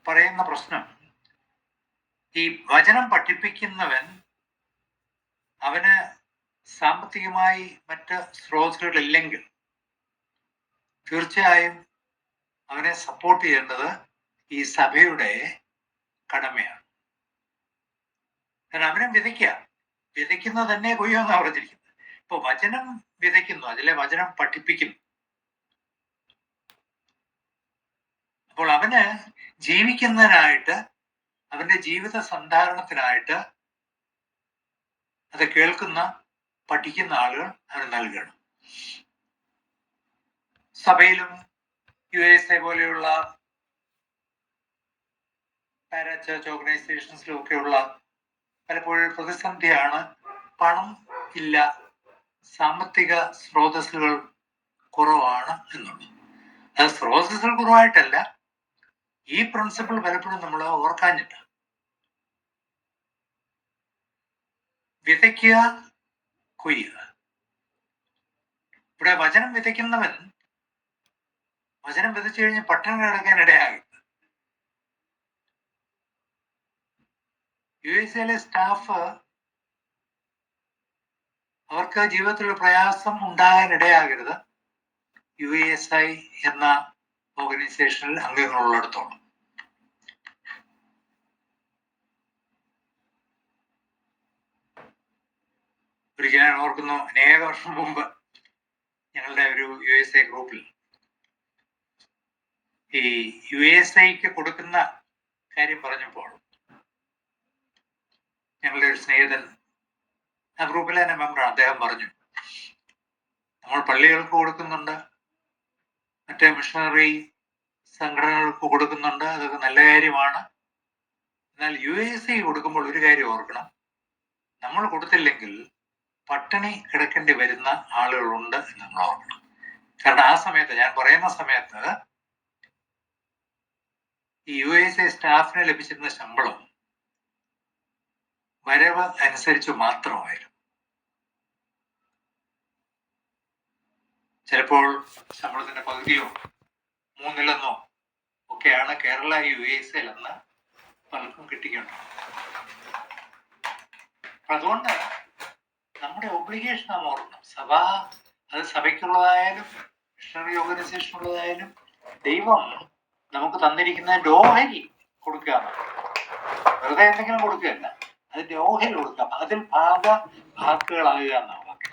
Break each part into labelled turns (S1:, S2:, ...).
S1: പറയുന്ന പ്രശ്നം, ഈ വചനം പഠിപ്പിക്കുന്നവൻ അവന് സാമ്പത്തികമായി മറ്റ് സ്രോതസ്സുകളില്ലെങ്കിൽ തീർച്ചയായും അവനെ സപ്പോർട്ട് ചെയ്യേണ്ടത് ഈ സഭയുടെ കടമയാണ്. കാരണം അവനെ വിതയ്ക്കുന്നത് തന്നെ കൊയ്യുമെന്നാണ് പറഞ്ഞിരിക്കുന്നത്. ഇപ്പൊ വചനം വിതയ്ക്കുന്നു, അതിലെ വചനം പഠിപ്പിക്കുന്നു. അപ്പോൾ അവന് ജീവിക്കുന്നതിനായിട്ട്, അവന്റെ ജീവിത സന്ധാരണത്തിനായിട്ട് അത് കേൾക്കുന്ന പഠിക്കുന്ന ആളുകൾ അവന് നൽകണം. സഭയിലും USA പോലെയുള്ള പാരാ ചർച്ച് ഓർഗനൈസേഷൻസിലും ഒക്കെയുള്ള പലപ്പോഴും പ്രതിസന്ധിയാണ് പണം ഇല്ല, സാമ്പത്തിക സ്രോതസ്സുകൾ കുറവാണ് എന്നുള്ളത്. അത് സ്രോതസ്സുകൾ കുറവായിട്ടല്ല, ഈ പ്രിൻസിപ്പിൾ പലപ്പോഴും നമ്മൾ ഓർക്കാഞ്ഞിട്ട്. വിതയ്ക്കുക, കൊയ്യുക. ഇവിടെ വചനം വിതയ്ക്കുന്നവൻ വചനം വിതച്ചു കഴിഞ്ഞ് പട്ടണം കിടക്കാൻ ഇടയാകും. USA സ്റ്റാഫ് അവർക്ക് ജീവിതത്തിൽ പ്രയാസം ഉണ്ടാകാൻ ഇടയാകരുത് USI എന്ന ഓർഗനൈസേഷനിൽ അംഗങ്ങളുള്ളിടത്തോളം. ഒരിക്കൽ ഞാൻ ഓർക്കുന്നു, അനേക വർഷം മുമ്പ് ഞങ്ങളുടെ ഒരു USA ഗ്രൂപ്പിൽ ഈ USIക്ക് കൊടുക്കുന്ന കാര്യം പറഞ്ഞപ്പോൾ ഞങ്ങളുടെ ഒരു സ്നേഹിതൻ, ആ ഗ്രൂപ്പിലെ തന്നെ മെമ്പറാണ്, അദ്ദേഹം പറഞ്ഞു, നമ്മൾ പള്ളികൾക്ക് കൊടുക്കുന്നുണ്ട്, മറ്റേ മിഷണറി സംഘടനകൾക്ക് കൊടുക്കുന്നുണ്ട്, അതൊക്കെ നല്ല കാര്യമാണ്. എന്നാൽ USA കൊടുക്കുമ്പോൾ ഒരു കാര്യം ഓർക്കണം, നമ്മൾ കൊടുത്തില്ലെങ്കിൽ പട്ടിണി കിടക്കേണ്ടി വരുന്ന ആളുകളുണ്ട് എന്ന് നമ്മൾ ഓർക്കണം. കാരണം ആ സമയത്ത്, ഞാൻ പറയുന്ന സമയത്ത്, ഈ USA സ്റ്റാഫിന് ലഭിച്ചിരുന്ന ശമ്പളം വരവ് അനുസരിച്ച് മാത്രമായിരുന്നു. ചിലപ്പോൾ ശമ്പളത്തിന്റെ പകുതിയോ മൂന്നിലെന്നോ ഒക്കെയാണ് കേരള USA പലർക്കും കിട്ടിക്കേണ്ടത്. അതുകൊണ്ട് നമ്മുടെ ഒബ്ലിഗേഷൻ നാം ഓർക്കണം. സഭ, അത് സഭയ്ക്കുള്ളതായാലും മിഷണറി ഓർഗനൈസേഷനുള്ളതായാലും, ദൈവം നമുക്ക് തന്നിരിക്കുന്നതിന്റെ ഓഹരി കൊടുക്കുക, വെറുതെ എന്തെങ്കിലും കൊടുക്കുകയല്ല, അതിന്റെ ഓഹരി കൊടുക്കുക, അതിൽ ഭാഗഭാക്കുകളാകുക എന്നാണ് വാക്ക്.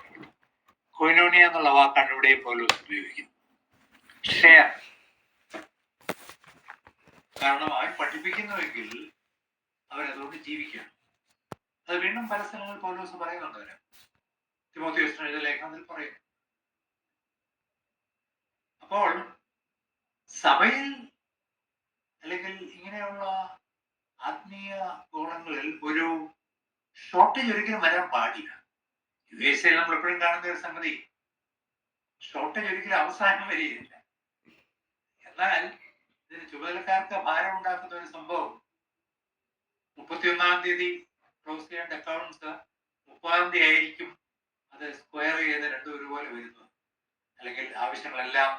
S1: കൊയിനോണിയ എന്നുള്ള വാക്കാണ് ഇവിടെ പോലും ഉപയോഗിക്കുന്നത്. ഷെയർ. കാരണം അവൻ പഠിപ്പിക്കുന്നുവെങ്കിൽ അവരതുകൊണ്ട് ജീവിക്കണം. അത് വീണ്ടും പല സ്ഥലങ്ങളിൽ പൗലോസ് പറയുന്നുണ്ട്. അവര് തിമോഥെയോസിന് എഴുതിയ ലേഖനത്തിൽ പറയുന്നു. അപ്പോൾ സഭയിൽ അല്ലെങ്കിൽ ഇങ്ങനെയുള്ള ആത്മീയ ഗുണങ്ങളിൽ ഒരു ഷോർട്ടേജ് ഒരിക്കലും വരാൻ പാടില്ല. USA നമ്മൾ എപ്പോഴും കാണുന്ന ഒരു സംഗതി, ഷോർട്ടേജ് ഒരിക്കലും അവസാനം വരികയില്ല. എന്നാൽ ഇതിന് ചുമതലക്കാർക്ക് ഭാരം ഉണ്ടാക്കുന്ന ഒരു സംഭവം, 31-ാം തീയതി ക്ലോസ് ചെയ്യേണ്ട അക്കൗണ്ട്സ് 30-ാം തീയതി ആയിരിക്കും അത് സ്ക്വയർ ചെയ്ത് രണ്ടും ഒരുപോലെ വരുന്നത്, അല്ലെങ്കിൽ ആവശ്യങ്ങളെല്ലാം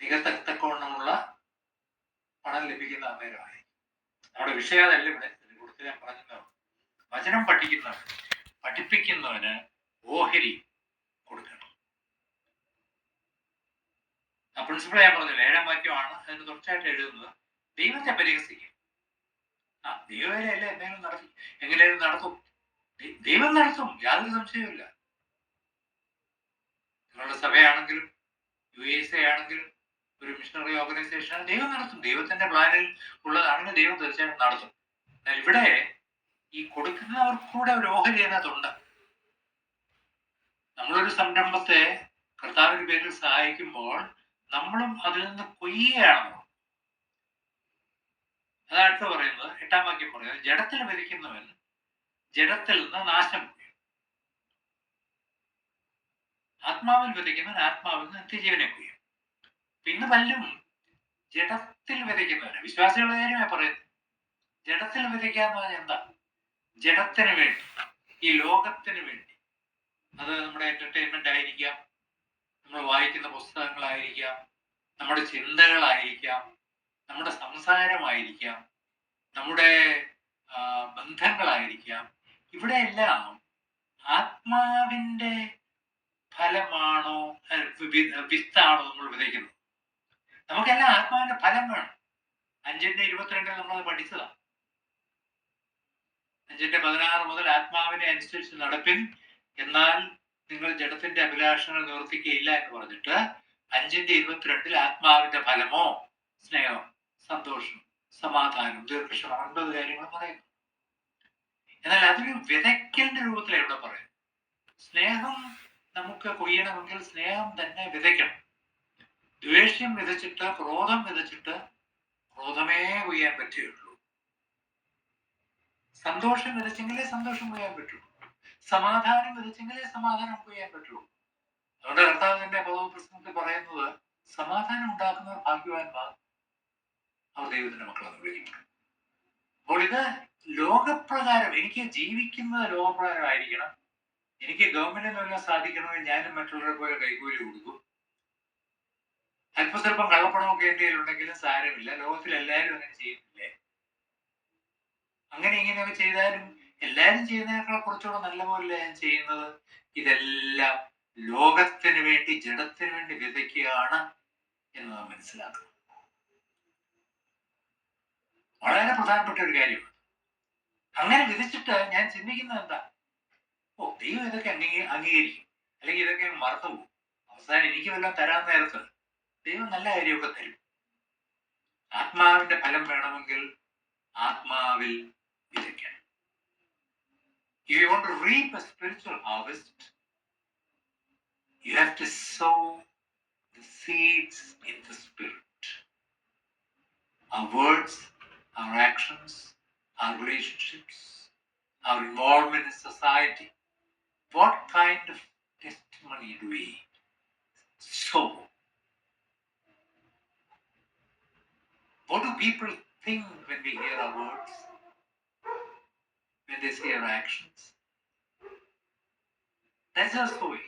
S1: നികത്തക്കവണ്ണമുള്ള പണം ലഭിക്കുന്ന അന്നേരമായി. നമ്മുടെ വിഷയം അതല്ല ഇവിടെ. ഇതിനെക്കുറിച്ച് ഞാൻ പറഞ്ഞതാണ്, വചനം പഠിപ്പിക്കുന്നവന് ഓഹരി കൊടുക്കണം. ആ പ്രിൻസിപ്പിൾ ഞാൻ പറഞ്ഞില്ല, 7-ാം വാക്യമാണ് അതിന് തുടർച്ചയായിട്ട് എഴുതുന്നത്. ദൈവത്തെ പരിഹസിക്കും. ദൈവമല്ലേ എന്തെങ്കിലും നടത്തി, എങ്ങനെയും നടത്തും, ദൈവം നടത്തും, യാതൊരു സംശയവുമില്ല. നിങ്ങളുടെ സഭയാണെങ്കിലും USA ആണെങ്കിലും ഒരു മിഷണറി ഓർഗനൈസേഷൻ, ദൈവം നടത്തും. ദൈവത്തിന്റെ പ്ലാനിൽ ഉള്ളതാണെങ്കിൽ ദൈവം തീർച്ചയായും നടത്തും. എന്നാൽ ഇവിടെ ഈ കൊടുക്കുന്നവർക്കൂടെ ഒരു ഓഹരി അതിനകത്തുണ്ട്. നമ്മളൊരു സംരംഭത്തെ കർത്താവിന്റെ പേരിൽ സഹായിക്കുമ്പോൾ നമ്മളും അതിൽ നിന്ന് കൊയ്യുകയാണല്ലോ. അതടുത്ത് പറയുന്നത് 8-ാം വാക്യം പറയുന്നത്, ജഡത്തിൽ വിതയ്ക്കുന്നവൻ ജഡത്തിൽ നിന്ന് നാശം കൊയ്യും, ആത്മാവിൽ വിതയ്ക്കുന്നവൻ ആത്മാവിൽ നിന്ന് നിത്യജീവനെ കൊയ്യും. പിന്നെ പലരും ജഡത്തിൽ വിതയ്ക്കുന്നവന്, വിശ്വാസികളുടെ കാര്യമായി പറയുന്നത്. ജഡത്തിൽ വിതയ്ക്കുക എന്ന് പറഞ്ഞാൽ എന്താ? ജഡത്തിന് വേണ്ടി, ഈ ലോകത്തിന് വേണ്ടി. അത് നമ്മുടെ എന്റർടൈൻമെന്റ് ആയിരിക്കാം, നമ്മൾ വായിക്കുന്ന പുസ്തകങ്ങളായിരിക്കാം, നമ്മുടെ ചിന്തകളായിരിക്കാം, നമ്മുടെ സംസാരമായിരിക്കാം, നമ്മുടെ ബന്ധങ്ങളായിരിക്കാം. ഇവിടെയെല്ലാം ആത്മാവിൻ്റെ ഫലമാണോ വിത്താണോ നമ്മൾ വിതയ്ക്കുന്നത്? നമുക്കെല്ലാം ആത്മാവിന്റെ ഫലം വേണം. 5:22 നമ്മളത് പഠിച്ചതാണ്. 5:16 മുതൽ ആത്മാവിനെ അനുസരിച്ച് നടപ്പിൻ, എന്നാൽ നിങ്ങൾ ജഡത്തിന്റെ അഭിലാഷങ്ങൾ നിവർത്തിക്കുകയില്ല എന്ന് പറഞ്ഞിട്ട് 5:22 ആത്മാവിന്റെ ഫലമോ സ്നേഹം, സന്തോഷം, സമാധാനം, ദീർഘക്ഷമ, 9 കാര്യങ്ങൾ പറയുന്നു. എന്നാൽ അതൊരു വിതയ്ക്കലിന്റെ രൂപത്തിൽ എവിടെ പറയും? സ്നേഹം നമുക്ക് കൊയ്യണമെങ്കിൽ സ്നേഹം തന്നെ വിതയ്ക്കണം. ദ്വേഷം വിതച്ചിട്ട്, ക്രോധം വിതച്ചിട്ട് ക്രോധമേ കൊയ്യാൻ പറ്റുകയുള്ളൂ. സന്തോഷം വിതച്ചെങ്കിലേ സന്തോഷം കൊയ്യാൻ പറ്റുള്ളൂ. സമാധാനം വിതച്ചെങ്കിലേ സമാധാനം കൊയ്യാൻ പറ്റുള്ളൂ. അതുകൊണ്ട് കർത്താവിന്റെ പ്രസംഗത്തിൽ പറയുന്നത്, സമാധാനം ഉണ്ടാക്കുന്നവർ ഭാഗ്യവാന്മാർ, അവർ ദൈവത്തിന്റെ മക്കളെന്ന് വിളിക്കും. അപ്പോൾ ഇത് ലോകപ്രകാരം, എനിക്ക് ജീവിക്കുന്നത് ലോകപ്രകാരമായിരിക്കണം. എനിക്ക് ഗവൺമെന്റിൽ നിന്ന് സാധിക്കണമെങ്കിൽ ഞാനും മറ്റുള്ളവരെ പോലെ കൈക്കൂലി കൊടുക്കും. അല്പസ്വല്പം കള്ളപ്പണമൊക്കെ എൻ്റെ കയ്യിലുണ്ടെങ്കിലും സാരമില്ല, ലോകത്തിൽ എല്ലാവരും അങ്ങനെ ചെയ്യുന്നില്ലേ? അങ്ങനെ ഇങ്ങനെയൊക്കെ ചെയ്താലും എല്ലാവരും ചെയ്യുന്നതിനേക്കാൾ കുറച്ചുകൂടെ നല്ല പോലെ ഞാൻ ചെയ്യുന്നത്. ഇതെല്ലാം ലോകത്തിന് വേണ്ടി, ജഡത്തിന് വേണ്ടി വിതയ്ക്കുകയാണ് എന്ന് നാം മനസ്സിലാക്കണം. വളരെ പ്രധാനപ്പെട്ട ഒരു കാര്യമാണ്. അങ്ങനെ വിധിച്ചിട്ട് ഞാൻ ചിന്തിക്കുന്നത് എന്താ? ദൈവം ഇതൊക്കെ അംഗീകരിക്കും, അല്ലെങ്കിൽ ഇതൊക്കെ മറന്നുപോകും. അവസാനം എനിക്ക് വല്ലതും തരാൻ നേരത്ത് ദൈവം നല്ല കാര്യമൊക്കെ തരും. ആത്മാവിന്റെ ഫലം വേണമെങ്കിൽ ആത്മാവിൽ വിതയ്ക്കണം. If you want to reap a spiritual harvest, you have to sow the seeds in the Spirit. Our words, our actions, our relationships, our involvement in society. What kind of testimony do we sow? What do people think when we hear our words? When they see our actions? That's our sowing.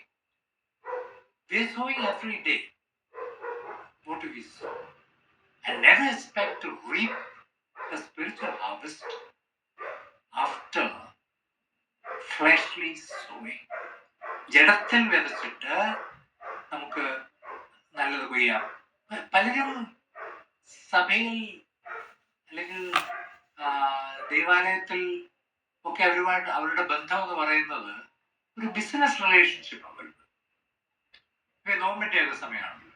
S1: We are sowing every day. What do we sow? And never expect to reap a spiritual harvest after fleshly sowing. ജഡത്തിൽ വിതച്ചിട്ട് നമുക്ക് നല്ലത് കൊയ്യാം. പലരും സഭയിൽ അല്ലെങ്കിൽ ദേവാലയത്തിൽ ഒക്കെ അവരുമായിട്ട് അവരുടെ ബന്ധം എന്ന് പറയുന്നത് ഒരു ബിസിനസ് റിലേഷൻഷിപ്പ് ആണ്. നോമ്പിന്റെ ഒക്കെ സമയമാണല്ലോ.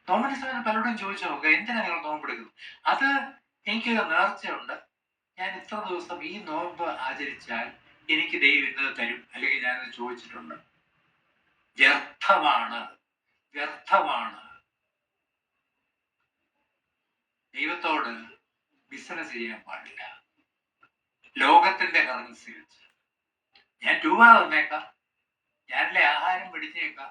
S1: നോമ്പിന്റെ സമയത്ത് പലരോടും ചോദിച്ചു നോക്കുക, എന്തിനാണ് നിങ്ങൾ നോമ്പെടുക്കുന്നത്? അത് എനിക്കൊരു നേർച്ചയുണ്ട്, ഞാൻ ഇത്ര ദിവസം ഈ നോമ്പ് ആചരിച്ചാൽ എനിക്ക് ദൈവം ഇന്നത് തരും, അല്ലെങ്കിൽ ഞാനത് ചോദിച്ചിട്ടുണ്ട്. വ്യർത്ഥമാണ്, വ്യർത്ഥമാണ്. ദൈവത്തോട് ബിസിനസ് ചെയ്യാൻ പാടില്ല. ലോകത്തിന്റെ കറൻസി വെച്ച് ഞാൻ രൂപ തന്നേക്കാം, ഞാനിലെ ആഹാരം പിടിച്ചേക്കാം,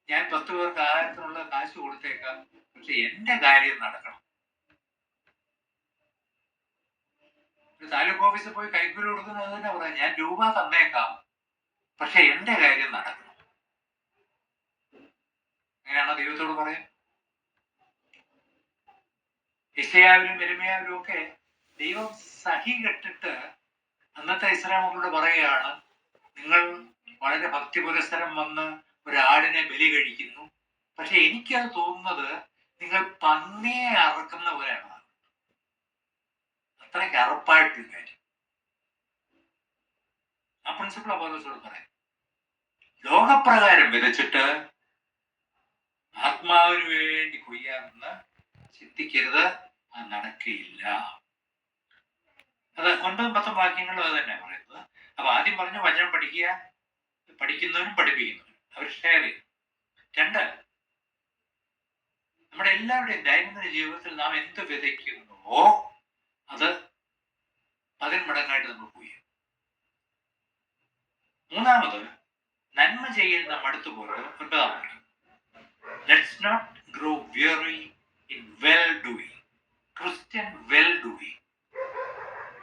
S1: ഞാൻ 10 പേർക്ക് ആഹാരത്തിനുള്ള കാശ് കൊടുത്തേക്കാം, പക്ഷെ എന്റെ കാര്യം നടക്കണം. ഒരു താലൂക്ക് ഓഫീസിൽ പോയി കൈക്കൂലി കൊടുക്കുന്നത് തന്നെ പറയാം, ഞാൻ രൂപ തന്നേക്കാം, പക്ഷെ എന്റെ കാര്യം നടക്കണം. അങ്ങനെയാണോ ദൈവത്തോട് പറയാം? യെശയ്യാവിലും യെരമ്യാവിലും ഒക്കെ ദൈവം സഹി കെട്ടിട്ട് അന്നത്തെ ഇസ്രായേൽ മക്കളോട് പറയുകയാണ്, നിങ്ങൾ വളരെ ഭക്തി പുരസ്സരം വന്ന് ഒരാടിനെ ബലി കഴിക്കുന്നു, പക്ഷെ എനിക്കത് തോന്നുന്നത് നിങ്ങൾ പന്നിയെ അറക്കുന്ന പോലെയാണ്. അത്രയ്ക്ക് അറപ്പായിട്ടൊരു കാര്യം. ആ പ്രിൻസിപ്പിൾ പൗലോസോട് പറയാം. ലോകപ്രകാരം വിതച്ചിട്ട് ആത്മാവിന് വേണ്ടി കൊയ്യാമെന്ന് ചിന്തിക്കരുത്, അത് നടക്കുകയില്ല. അത് 9-10 വാക്യങ്ങളും അത് തന്നെ പറയുന്നത്. അപ്പൊ ആദ്യം പറഞ്ഞു വചനം പഠിക്കുക, പഠിക്കുന്നവരും പഠിപ്പിക്കുന്നവരും അവർ ഷെയർ ചെയ്യും. 2, നമ്മുടെ എല്ലാവരുടെയും ദൈനംദിന ജീവിതത്തിൽ നാം എന്ത് വിതയ്ക്കുന്നുവോ അത് 10 മടങ്ങായിട്ട് നമ്മൾ പോയി. 3, നന്മ ചെയ്യുന്ന മടുത്തു പോകരുത്. 9, let's not grow weary in well doing. Christian well doing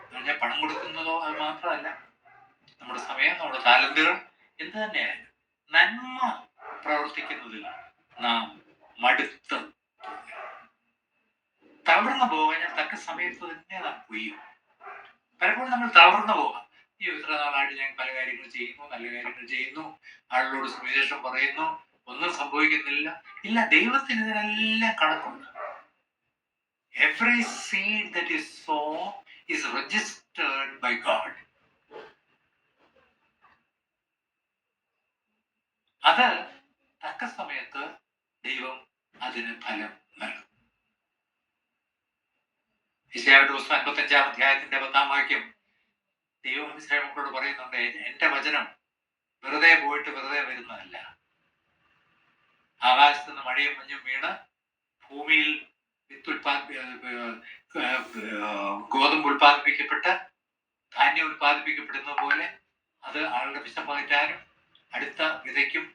S1: എന്ന് പറഞ്ഞാൽ പണം കൊടുക്കുന്നതോ അത് മാത്രമല്ല, നമ്മുടെ സമയം, നമ്മുടെ താലന്തുകൾ എന്ത് തന്നെയായാലും നന്മ പ്രവർത്തിക്കുന്നതിൽ നാം മടുത്ത്. തളർന്നു പോകാൻ ഞാൻ തക്ക സമയത്ത് തന്നെ നാം കൊയ്യും. പലപ്പോഴും നമ്മൾ തളർന്നു പോകാം. ഈ ഇത്ര നാളായിട്ട് ഞാൻ പല കാര്യങ്ങൾ ചെയ്യുന്നു, നല്ല കാര്യങ്ങൾ ചെയ്യുന്നു, ആളുകളോട് സുവിശേഷം പറയുന്നു, ഒന്നും സംഭവിക്കുന്നില്ല. ഇല്ല, ദൈവത്തിന് ഇതിനെല്ലാം കണക്കുണ്ട്. Every seed that is sown is registered by God. അത് തക്ക സമയത്ത് ദൈവം അതിന് ഫലം നൽകും. യെശയ്യായുടെ പുസ്തകം 55-ാം അധ്യായത്തിന്റെ 10-ാം വാക്യം ദൈവം ഇസ്രായേൽ മക്കളോട് പറയുന്നുണ്ട്, എന്റെ വചനം വെറുതെ പോയിട്ട് വെറുതെ വരുന്നതല്ല. ആകാശത്ത് നിന്ന് മഴയും മഞ്ഞും വീണ് ഭൂമിയിൽ ഗോതമ്പ് ഉൽപ്പാദിപ്പിക്കപ്പെട്ട് ധാന്യം ഉൽപ്പാദിപ്പിക്കപ്പെടുന്ന പോലെ അത് ആളുടെ വിശപ്പകറ്റാനും അടുത്ത വിതയ്ക്കും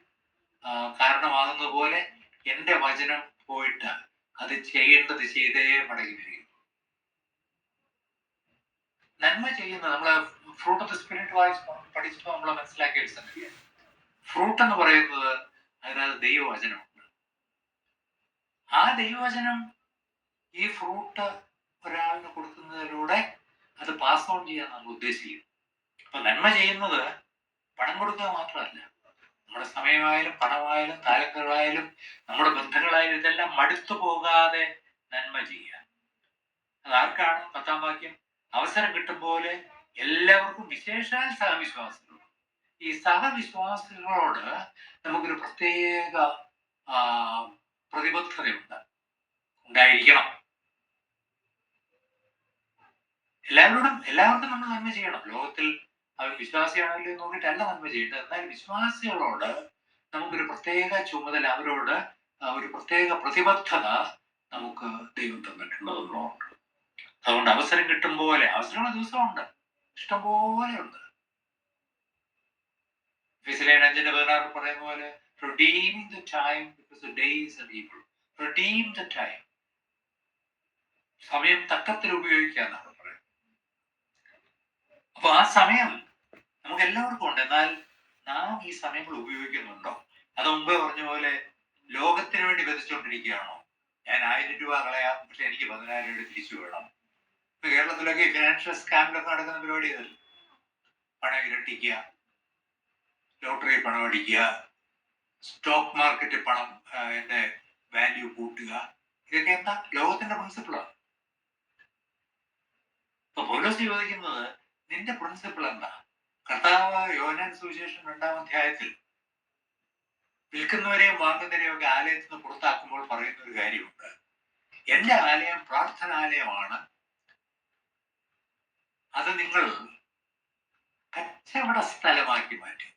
S1: കാരണമാകുന്ന പോലെ എന്റെ വചനം പോയിട്ട് അത് ചെയ്യേണ്ടത് ചെയ്തേ മടങ്ങി വരിക. നന്മ ചെയ്യുന്ന നമ്മള് ഫ്രൂട്ട് ഓഫ് ദ സ്പിരിറ്റ് വായിച്ച് പഠിച്ചപ്പോൾ നമ്മൾ മനസ്സിലാക്കിയ ഒരു സംഗതിയാണ്. ഫ്രൂട്ട് എന്ന് പറയുന്നത് അതിനകത്ത് ദൈവവചനമുണ്ട്. ആ ദൈവവചനം ഈ ഫ്രൂട്ട് ഒരാളിന് കൊടുക്കുന്നതിലൂടെ അത് പാസ് ഓൺ ചെയ്യാൻ നമ്മൾ ഉദ്ദേശിക്കുന്നു. അപ്പൊ നന്മ ചെയ്യുന്നത് പണം കൊടുക്കുക മാത്രമല്ല, നമ്മുടെ സമയമായാലും പണമായാലും താലങ്ങളായാലും നമ്മുടെ ബന്ധങ്ങളായാലും ഇതെല്ലാം മടുത്തു പോകാതെ നന്മ ചെയ്യുക. അത് ആർക്കാണ്? 10-ാം വാക്യം, അവസരം കിട്ടും പോലെ എല്ലാവർക്കും, വിശേഷാൽ സഹവിശ്വാസികളോട്. ഈ സഹവിശ്വാസികളോട് നമുക്കൊരു പ്രത്യേക പ്രതിബദ്ധതയുണ്ട്, ഉണ്ടായിരിക്കണം. എല്ലാവർക്കും നമ്മൾ നന്മ ചെയ്യണം. ലോകത്തിൽ അവർ വിശ്വാസിയാണല്ലോ എന്ന് നോക്കിയിട്ടല്ല നന്മ ചെയ്യേണ്ടത്. എന്നാൽ വിശ്വാസികളോട് നമുക്കൊരു പ്രത്യേക ചുമതല, അവരോട് ഒരു പ്രത്യേക പ്രതിബദ്ധത നമുക്ക് ദൈവം തന്നിട്ടുള്ളതുകൊണ്ട്. അതുകൊണ്ട് അവസരം കിട്ടും പോലെ, അവസരമുള്ള ദിവസമുണ്ട്, ഇഷ്ടംപോലെ ഉണ്ട്. ഫിസിലേൻ 5:16 പറയുന്ന പോലെ redeem the time because the days are evil. Redeem the time. സമയം തക്കത്തിൽ ഉപയോഗിക്കാന്നാണ് പറയുന്നത്. അപ്പൊ ആ സമയം നമുക്ക് എല്ലാവർക്കും ഉണ്ട്. എന്നാൽ നാം ഈ സമയങ്ങൾ ഉപയോഗിക്കുന്നുണ്ടോ? അത് മുമ്പേ പറഞ്ഞ പോലെ ലോകത്തിന് വേണ്ടി വിതച്ചുകൊണ്ടിരിക്കുകയാണോ? ഞാൻ 1000 രൂപ കളയാം, പക്ഷെ എനിക്ക് 10,000 രൂപ തിരിച്ചു വേണം. ഇപ്പൊ കേരളത്തിലൊക്കെ ഫിനാൻഷ്യൽ സ്കാമിലൊക്കെ നടക്കുന്ന പരിപാടി അതല്ല. പണം ഇരട്ടിക്കുക, ലോട്ടറി പണം അടിക്കുക, സ്റ്റോക്ക് മാർക്കറ്റ് പണം എന്റെ വാല്യൂ കൂട്ടുക, ഇതൊക്കെ എന്താ? ലോകത്തിന്റെ പ്രിൻസിപ്പിളാണ്. അപ്പൊ പൗലോസ് ചോദിക്കുന്നത്, നിന്റെ പ്രിൻസിപ്പിൾ എന്താ? കർത്താവ് യോഹന്നാൻ സുവിശേഷം 2-ാം അധ്യായത്തിൽ വിൽക്കുന്നവരെയും വാങ്ങുന്നവരെയും ഒക്കെ ആലയത്തിൽ നിന്ന് പുറത്താക്കുമ്പോൾ പറയുന്ന ഒരു കാര്യമുണ്ട്. എന്റെ ആലയം പ്രാർത്ഥനാലയമാണ്, അത് നിങ്ങൾ കച്ചവട സ്ഥലമാക്കി മാറ്റുന്നത്.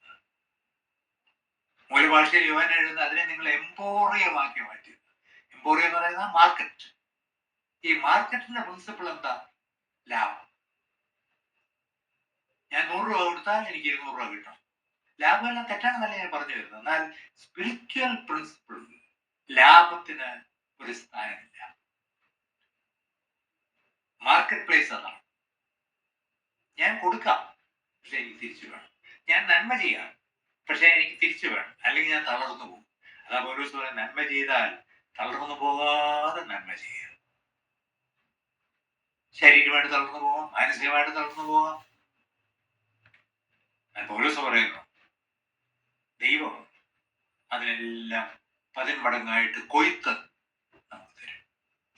S1: മൂലഭാഷയിൽ യോഹന്നാൻ എഴുതുന്നത് അതിനെ നിങ്ങൾ എംപോറിയമാക്കി മാറ്റുന്നത്. എംപോറിയം എന്ന് പറയുന്നത് മാർക്കറ്റ്. ഈ മാർക്കറ്റിന്റെ പ്രിൻസിപ്പിൾ എന്താ? ലാഭം. ഞാൻ 100 രൂപ കൊടുത്താൽ എനിക്ക് 200 രൂപ കിട്ടും. ലാഭമെല്ലാം തെറ്റാണെന്നല്ല ഞാൻ പറഞ്ഞു വരുന്നത്. എന്നാൽ സ്പിരിച്വൽ പ്രിൻസിപ്പിൾ ലാഭത്തിന് ഒരു സ്ഥാനമില്ല. മാർക്കറ്റ് പ്ലേസ് അതാണ്. ഞാൻ കൊടുക്കാം, പക്ഷെ എനിക്ക് തിരിച്ചു വേണം. ഞാൻ നന്മ ചെയ്യാം, പക്ഷെ എനിക്ക് തിരിച്ചു വേണം, അല്ലെങ്കിൽ ഞാൻ തളർന്നു പോകും. അതാ പൗലോസ് പറയുന്നത്, നന്മ ചെയ്താൽ തളർന്നു പോകാതെ നന്മ ചെയ്യുക. ശാരീരികമായിട്ട് തളർന്നു പോകാം, മാനസികമായിട്ട് തളർന്നു പോകാം. പൗലോസ് പറയുന്നു, ദൈവം അതിനെല്ലാം 10 മടങ്ങായിട്ട് കൊയ്ത്ത് നമുക്ക് തരും.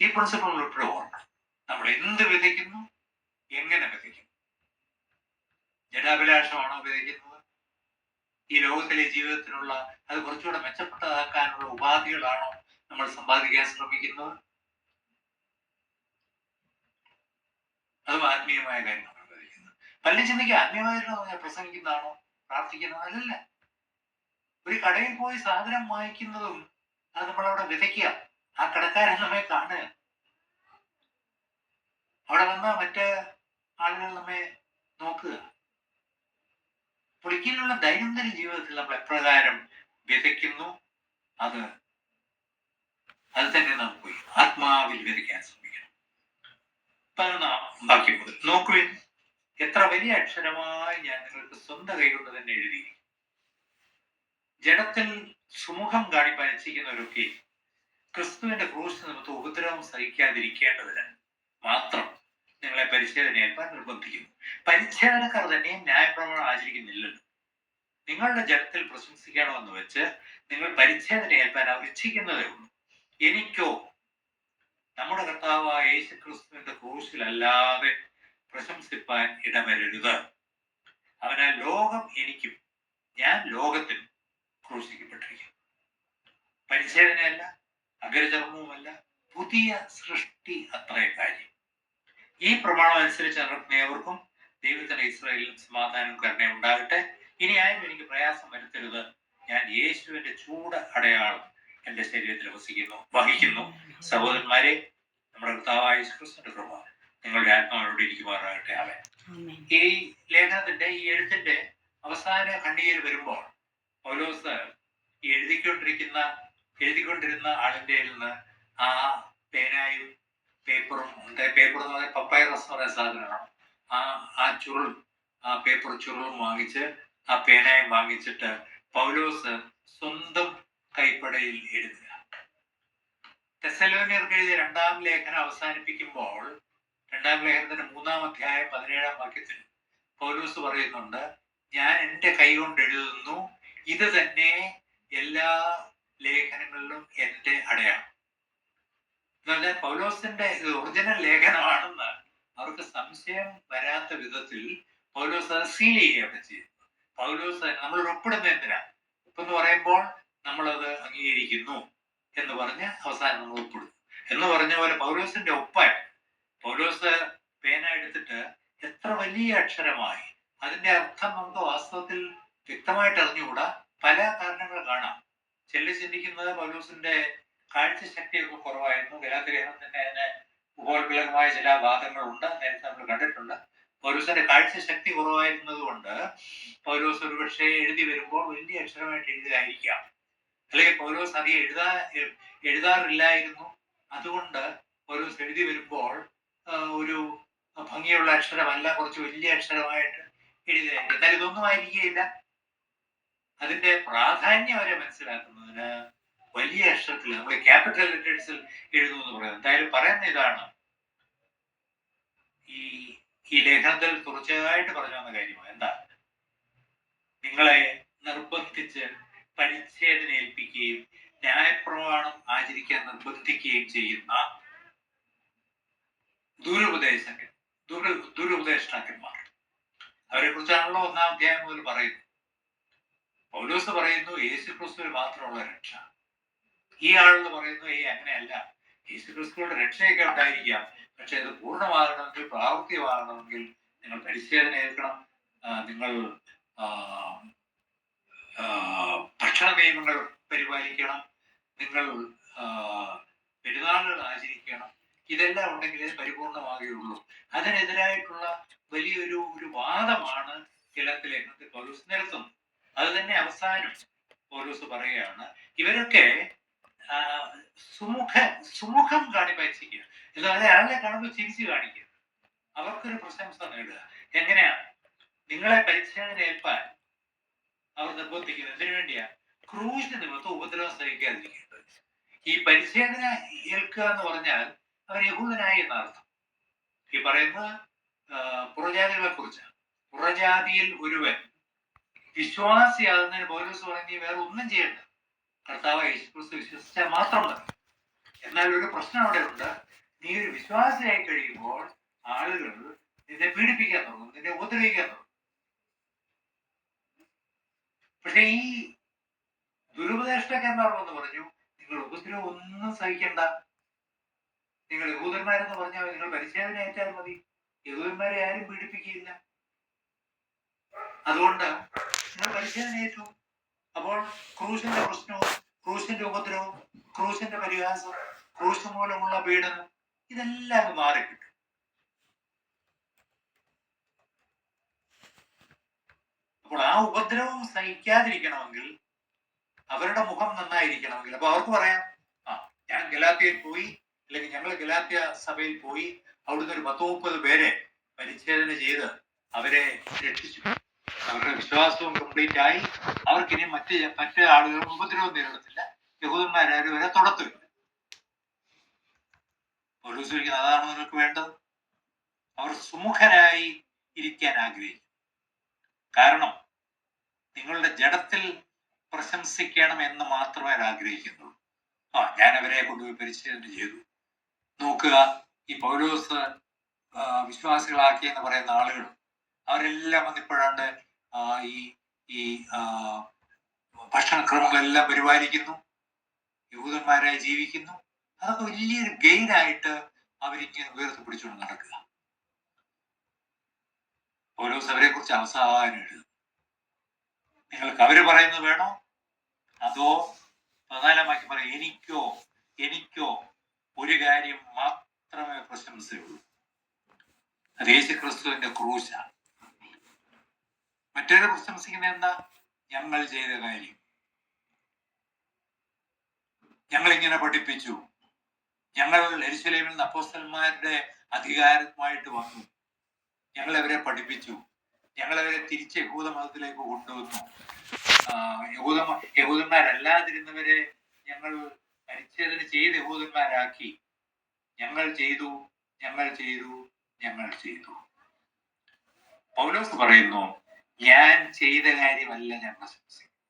S1: ഈ പ്രിൻസിപ്പിൾ നമ്മൾ എപ്പോഴും ഓർക്കണം. നമ്മൾ എന്ത് വിതയ്ക്കുന്നു, എങ്ങനെ വിതയ്ക്കുന്നു? ജഡാഭിലാഷമാണോ വിതയ്ക്കുന്നത്? ഈ ലോകത്തിലെ ജീവിതത്തിനുള്ള അത് കുറച്ചുകൂടെ മെച്ചപ്പെട്ടതാക്കാനുള്ള ഉപാധികളാണോ നമ്മൾ സമ്പാദിക്കാൻ ശ്രമിക്കുന്നത്? അതും ആത്മീയമായ കാര്യങ്ങളാണ് വിതയ്ക്കുന്നത്. പലരും ചിന്തിക്കുക, ആത്മീയമായിട്ട് പ്രസംഗിക്കുന്നതാണോ, പ്രാർത്ഥിക്കുന്നതോ? അല്ലല്ല. ഒരു കടയിൽ പോയി സാധനം വാങ്ങിക്കുന്നതും അത് നമ്മളവിടെ വിതയ്ക്കുക. ആ കടക്കാരൻ നമ്മെ കാണുക, അവിടെ വന്ന മറ്റ് ആളുകൾ നമ്മെ നോക്കുക. ഒരിക്കലുള്ള ദൈനംദിന ജീവിതത്തിൽ നമ്മൾ എപ്രകാരം വിതയ്ക്കുന്നു, അത് തന്നെ നമുക്ക് ആത്മാവിൽ വിതയ്ക്കാൻ ശ്രമിക്കണം. 11-ാം വാക്യം മുതൽ നോക്കുവിൻ, എത്ര വലിയ അക്ഷരമായി ഞാൻ നിങ്ങൾക്ക് സ്വന്തം കൈകൊണ്ട് തന്നെ എഴുതി. ജഡത്തിൽ സുമുഖം കാണിപ്പാൻ ഇച്ഛിക്കുന്നവരൊക്കെ ക്രിസ്തുവിന്റെ ക്രൂശ് നിമിത്തം ഉപദ്രവം സഹിക്കാതിരിക്കേണ്ടതിന് മാത്രം നിങ്ങളെ പരിച്ഛേദന ഏൽപ്പാൻ നിർബന്ധിക്കുന്നു. പരിച്ഛേദനക്കാർ തന്നെയും ന്യായപ്രമാണം ആചരിക്കുന്നില്ലല്ലോ. നിങ്ങളുടെ ജനത്തിൽ പ്രശംസിക്കണമെന്ന് വെച്ച് നിങ്ങൾ പരിച്ഛേദന ഏൽപ്പാൻ അവർ ഇച്ഛിക്കുന്നതേ ഉള്ളൂ. എനിക്കോ നമ്മുടെ കർത്താവായ യേശു ക്രിസ്തുവിന്റെ ക്രൂശിലല്ലാതെ പ്രശംസിപ്പാൻ ഇടവരരുത്. അവനാൽ ലോകം എനിക്കും ഞാൻ ലോകത്തിനും ക്രൂശിക്കപ്പെട്ടിരിക്കുന്നു. പരിച്ഛേദനയല്ല, അഗ്രചർമ്മവുമല്ല, പുതിയ സൃഷ്ടി അത്രേ കാര്യം. ഈ പ്രമാണം അനുസരിച്ച് നടക്കുന്ന ഏവർക്കും ദൈവത്തിന്റെ ഇസ്രായേലിലും സമാധാനം കരുണ ഉണ്ടാകട്ടെ. ഇനി ആരും എനിക്ക് പ്രയാസം വരുത്തരുത്. ഞാൻ യേശുവിന്റെ ചൂട് അടയാളം എന്റെ ശരീരത്തിൽ വഹിക്കുന്നു. സഹോദരന്മാരെ, നമ്മുടെ കർത്താവായ യേശുക്രിസ്തുവിന്റെ കൃപ നിങ്ങളുടെ ആത്മാവോട് ഇരിക്കുമാറാകട്ടെ. അവൻ ഈ ലേഖനത്തിന്റെ ഈ എഴുത്തിന്റെ അവസാന ഖണ്ഡികയിൽ വരുമ്പോൾ പൗലോസ് ഈ എഴുതിക്കൊണ്ടിരുന്ന ആളിന്റെ നിന്ന് ആ പേനായും പേപ്പറും പേപ്പർ എന്ന് പറഞ്ഞാൽ പപ്പൈറസ് എന്ന് പറയുന്ന സാധനമാണ്. ആ പേപ്പർ ചുരുളും വാങ്ങിച്ച് ആ പേനായും വാങ്ങിച്ചിട്ട് പൗലോസ് സ്വന്തം കൈപ്പടയിൽ എഴുതുക. തെസ്സലോനിയർക്ക് എഴുതിയ 2-ാം ലേഖനം അവസാനിപ്പിക്കുമ്പോൾ 2-ാം ലേഖനത്തിന്റെ 3-ാം അധ്യായം 17-ാം വാക്യത്തിൽ പൗലോസ് പറയുന്നുണ്ട്, ഞാൻ എൻ്റെ കൈ കൊണ്ട് എഴുതുന്നു, ഇത് തന്നെ എല്ലാ ലേഖനങ്ങളിലും എൻ്റെ അടയാളം. എന്നുവെച്ചാൽ പൗലോസിന്റെ ഒറിജിനൽ ലേഖനമാണെന്ന് അവർക്ക് സംശയം വരാത്ത വിധത്തിൽ പൗലോസ് അത് സീൽ ചെയ്യുകയാണ് ചെയ്യുന്നത്. പൗലോസ് നമ്മൾ ഒപ്പിടുന്ന എന്തിനാ? ഒപ്പെന്ന് പറയുമ്പോൾ നമ്മളത് അംഗീകരിക്കുന്നു എന്ന് പറഞ്ഞ് അവസാനം നമ്മൾ ഒപ്പിടും എന്ന് പറഞ്ഞ പോലെ പൗലോസിന്റെ ഒപ്പായിട്ട് പൗലോസ് പേന എടുത്തിട്ട് എത്ര വലിയ അക്ഷരമായി അതിന്റെ അർത്ഥം നമുക്ക് വാസ്തവത്തിൽ വ്യക്തമായിട്ട് അറിഞ്ഞുകൂടാ. പല കാരണങ്ങൾ കാണാം. ചിന്തിക്കുന്നത് പൗലോസിന്റെ കാഴ്ചശക്തിയൊക്കെ കുറവായിരുന്നു. ഗലാത്യലേഖനം തന്നെ അതിന് ഉപോത്ബലകമായ ചില വാദങ്ങളുണ്ട്, നേരത്തെ നമ്മൾ കണ്ടിട്ടുണ്ട്. പൗലോസിന്റെ കാഴ്ചശക്തി കുറവായിരുന്നത് കൊണ്ട് പൗലോസ് ഒരുപക്ഷെ എഴുതി വരുമ്പോൾ വലിയ അക്ഷരമായിട്ട് എഴുതായിരിക്കാം. അല്ലെങ്കിൽ പൗലോസ് അധികം എഴുതാറില്ലായിരുന്നു. അതുകൊണ്ട് പൗലോസ് എഴുതി വരുമ്പോൾ ഒരു ഭംഗിയുള്ള അക്ഷരമല്ല, കുറച്ച് വലിയ അക്ഷരമായിട്ട് എഴുതായിരിക്കും. എന്നാൽ ഇതൊന്നും ആയിരിക്കുകയില്ല. അതിന്റെ പ്രാധാന്യം അവരെ മനസ്സിലാക്കുന്നതിന് വലിയ അക്ഷരത്തിൽ നമ്മൾ ക്യാപിറ്റൽ ലെറ്റേഴ്സിൽ എഴുതുന്നു എന്ന് പറയുന്നത്. എന്തായാലും പറയുന്ന ഇതാണ്, ഈ ലേഖനത്തിൽ തുടർച്ചയായിട്ട് പറഞ്ഞു വന്ന കാര്യമാണ്. എന്താ? നിങ്ങളെ നിർബന്ധിച്ച് പരിച്ഛേദന ഏൽപ്പിക്കുകയും ന്യായപ്രമാണം ആചരിക്കാൻ നിർബന്ധിക്കുകയും ചെയ്യുന്ന ദുരുപദേഷ്ടാക്കന്മാർ, അവരെ കുറിച്ചാണല്ലോ 1-ാം അധ്യായം മുതൽ പറയുന്നത്. പൗലോസ് പറയുന്നു യേശുക്രിസ്തുവിൽ മാത്രമുള്ള രക്ഷ. ഈ ആളെന്ന് പറയുന്നു അങ്ങനെയല്ല, യേശുക്രിസ്തുവിന്റെ രക്ഷയൊക്കെ ഉണ്ടായിരിക്കാം, പക്ഷെ അത് പൂർണ്ണമാകണമെങ്കിൽ, പ്രാവർത്തികമാകണമെങ്കിൽ നിങ്ങൾ പരിച്ഛേദന ഏൽക്കണം, നിങ്ങൾ ഭക്ഷണ നിയമങ്ങൾ പരിപാലിക്കണം, നിങ്ങൾ പെരുന്നാളുകൾ ആചരിക്കണം. ഇതെല്ലാം ഉണ്ടെങ്കിൽ ഇത് പരിപൂർണമാകുകയുള്ളൂ. അതിനെതിരായിട്ടുള്ള വലിയൊരു വാദമാണ് ഗലാത്യ ലേഖനത്തിൽ പൗലോസ് നിരത്തുന്നത്. അത് തന്നെ അവസാനം പൗലോസ് പറയുകയാണ്, ഇവരൊക്കെ സുമുഖം കാണിപ്പായിക്കുക, അല്ലാതെ ആളെ കാണുമ്പോൾ ചിരിച്ചു കാണിക്കുക, അവർക്കൊരു പ്രശംസ നേടുക. എങ്ങനെയാണ്? നിങ്ങളെ പരിച്ഛേദന ഏൽപ്പാൻ അവർ നിർബന്ധിക്കുന്നത് എന്തിനു വേണ്ടിയാ? ക്രൂശ് നിമിത്തം ഉപദ്രവം സഹിക്കാതിരിക്കേണ്ടത്. ഈ പരിച്ഛേദന ഏൽക്കുക എന്ന് പറഞ്ഞാൽ അവർ യഹൂദനായി എന്നർത്ഥം. ഈ പറയുന്നത് പുറജാതികളെ കുറിച്ചാണ്. പുറജാതിയിൽ ഒരുവൻ വിശ്വാസിയാകുന്നതിന് പൗലോസ് പറഞ്ഞ് വേറെ ഒന്നും ചെയ്യണ്ട, കർത്താവ് യേശുക്രിസ്തു വിശ്വസിച്ചാൽ മാത്രം മതി. എന്നാൽ ഒരു പ്രശ്നം അവിടെ ഉണ്ട്. നീ ഒരു വിശ്വാസിയായി കഴിയുമ്പോൾ ആളുകൾ നിന്നെ പീഡിപ്പിക്കാൻ തുടങ്ങും, നിന്നെ ഉപദ്രവിക്കാൻ തുടങ്ങും. പക്ഷെ ഈ ദുരുപദേഷ്ടക്കാരന്മാർ എന്ന് പറഞ്ഞു, നിങ്ങൾ ഉപദ്രവം ഒന്നും സഹിക്കണ്ട, നിങ്ങൾ യഹൂദന്മാരെന്ന് പറഞ്ഞാൽ നിങ്ങൾ പരിച്ഛേദന ഏറ്റാൽ മതി, യഹൂദന്മാരെ ആരും പീഡിപ്പിക്കുകയില്ല, അതുകൊണ്ട് നിങ്ങൾ പരിച്ഛേദന ഏറ്റു. അപ്പോൾ ക്രൂശിന്റെ പ്രശ്നവും, ക്രൂശിന്റെ ഉപദ്രവവും, ക്രൂശിന്റെ പരിഹാസം, ക്രൂശ് മൂലമുള്ള പീഡനം, ഇതെല്ലാം മാറിക്കിട്ടും. അപ്പോൾ ആ ഉപദ്രവം സഹിക്കാതിരിക്കണമെങ്കിൽ, അവരുടെ മുഖം നന്നായിരിക്കണമെങ്കിൽ, അപ്പൊ അവർക്ക് പറയാം, ഞാൻ ഗലാത്യയിൽ പോയി, അല്ലെങ്കിൽ ഞങ്ങൾ ഗലാത്യ സഭയിൽ പോയി, അവിടുന്ന് ഒരു 10-30 പേരെ പരിച്ഛേദന ചെയ്ത് അവരെ രക്ഷിച്ചു, അവരുടെ വിശ്വാസവും കംപ്ലീറ്റ് ആയി, അവർക്കിനി മറ്റ് ആളുകൾ ഉപദ്രവം നേരിടത്തില്ല, യഹൂദന്മാരും വരെ തൊടത്തില്ല. പൗലോസ് ചോദിക്കുന്നത് അതാണ് നിങ്ങൾക്ക് വേണ്ടത്. അവർ സുമുഖരായി ഇരിക്കാൻ ആഗ്രഹിക്കും. കാരണം നിങ്ങളുടെ ജഡത്തിൽ പ്രശംസിക്കണം എന്ന് മാത്രമേ അത് ആഗ്രഹിക്കുന്നുള്ളൂ. ഞാൻ അവരെ കൊണ്ടുപോയി പരിശീലനം ചെയ്തു. നോക്കുക, ഈ പൗലോസ് വിശ്വാസികളാക്കി എന്ന് പറയുന്ന ആളുകൾ അവരെല്ലാം വന്നിപ്പോഴാണ്ട് ഈ ഈ ഭക്ഷണക്രമങ്ങളെല്ലാം പരിപാലിക്കുന്നു, യഹൂദന്മാരായി ജീവിക്കുന്നു. അതൊക്കെ വലിയൊരു ഗെയിനായിട്ട് അവരിങ്ങനെ ഉയർത്തിപ്പിടിച്ചുകൊണ്ട് നടക്കുക. പൗലോസ് അവരെ കുറിച്ച് അവസാനം എഴുതും, നിങ്ങൾക്ക് അവര് പറയുന്നത് വേണോ അതോ 14 വാക്യം പറയാം, എനിക്കോ ഒരു കാര്യം മാത്രമേ പ്രശംസയുള്ളൂ, അത് യേശുക്രിസ്തുവിന്റെ ക്രൂശാണ്. മറ്റൊരു പ്രശംസിക്കുന്ന എന്താ? ഞങ്ങൾ ചെയ്ത കാര്യം, ഞങ്ങൾ ഇങ്ങനെ പഠിപ്പിച്ചു, ഞങ്ങൾ യെരുശലേമിൽ നിന്ന് അപ്പോസ്തലന്മാരുടെ അധികാരമായിട്ട് വന്നു, ഞങ്ങൾ അവരെ പഠിപ്പിച്ചു, ഞങ്ങൾ അവരെ തിരിച്ച് യഹൂദ മതത്തിലേക്ക് കൊണ്ടുവന്നു, യഹൂദന്മാരല്ലാതിരുന്നവരെ ഞങ്ങൾ പരിച്ഛേദന ചെയ്ത് യഹൂദന്മാരാക്കി, ഞങ്ങൾ ചെയ്തു. പൗലോസ് പറയുന്നു, ഞാൻ ചെയ്ത കാര്യമല്ല ഞാൻ പ്രശംസിക്കുന്നു,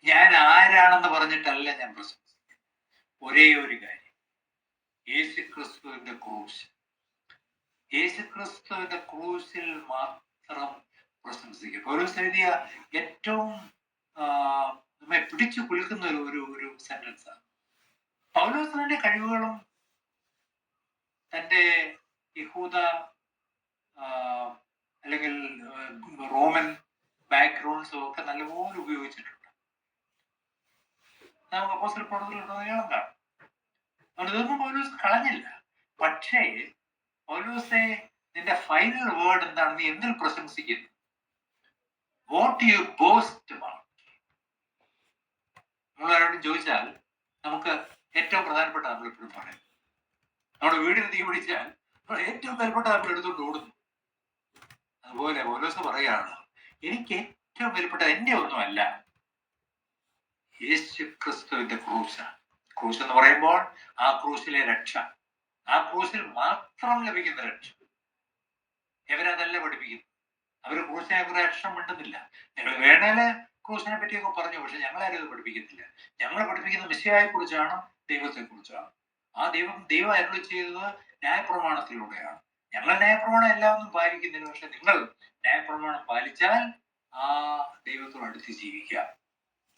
S1: ഞാൻ ആരാണെന്ന് പറഞ്ഞിട്ടല്ല ഞാൻ പ്രശംസിക്കുന്നു. ഒരേ ഒരു കാര്യം, യേശുക്രിസ്തുവിന്റെ ക്രൂശ്, യേശുക്രിസ്തുവിന്റെ ക്രൂശിൽ മാത്രം പ്രശംസിക്കുക. പൗലോസ് എഴുതിയ ഏറ്റവും നമ്മെ പിടിച്ചു കുലുക്കുന്ന ഒരു സെന്റൻസ് ആണ്. പൗലോസ് തന്റെ കഴിവുകളും തന്റെ യഹൂദ അല്ലെങ്കിൽ റോമൻ ബാക്ക്ഗ്രൗണ്ട്സും ഒക്കെ നല്ലപോലെ ഉപയോഗിച്ചിട്ടുണ്ട്. നമുക്ക് അപ്പോസ്തല പ്രവർത്തനത്തിലുടനീളം കാണാം. അതുകൊണ്ട് ഇതൊന്നും പൗലോസ് കളഞ്ഞില്ല. പക്ഷേ പൗലോസെ, നിന്റെ ഫൈനൽ വേർഡ് എന്താണ്? നീ എന്തിൽ പ്രശംസിക്കുന്നു? What you boast about? നമ്മളാരോടും ചോദിച്ചാൽ നമുക്ക് ഏറ്റവും പ്രധാനപ്പെട്ട നമ്മൾ എപ്പോഴും പറയും. നമ്മുടെ വീടിന് തീ പിടിച്ചാൽ നമ്മൾ ഏറ്റവും വിലപ്പെട്ട നമ്മൾ എടുത്തുകൊണ്ട് ഓടുന്നു. അതുപോലെ പൗലോസ് പറയാണ്, എനിക്ക് ഏറ്റവും വിലപ്പെട്ട എന്റെ ഒന്നുമല്ല, യേശുക്രിസ്തുവിന്റെ ക്രൂശാണ്. ക്രൂശ് എന്ന് പറയുമ്പോൾ ആ ക്രൂശിലെ രക്ഷ, ആ ക്രൂശിൽ മാത്രം ലഭിക്കുന്ന രക്ഷ. ഇവരതല്ല പഠിപ്പിക്കുന്നു. അവര് ക്രൂശിനെ കുറിച്ച് അക്ഷരം മിണ്ടുന്നില്ല. ഞങ്ങൾ വേണേല് ക്രൂശിനെ പറ്റിയൊക്കെ പറഞ്ഞു, പക്ഷെ ഞങ്ങളാരും ഇത് പഠിപ്പിക്കുന്നില്ല. ഞങ്ങൾ പഠിപ്പിക്കുന്ന മിശിഹായെ കുറിച്ചാണ്, ദൈവത്തെ കുറിച്ചാണ്. ആ ദൈവം അരുളി ചെയ്തത് ന്യായപ്രമാണത്തിലൂടെയാണ്. ഞങ്ങൾ ന്യായപ്രമാണം എല്ലാവരും പാലിക്കുന്നില്ല, പക്ഷെ നിങ്ങൾ ന്യായപ്രമാണം പാലിച്ചാൽ ആ ദൈവത്തോട് അടുത്ത് ജീവിക്കാം.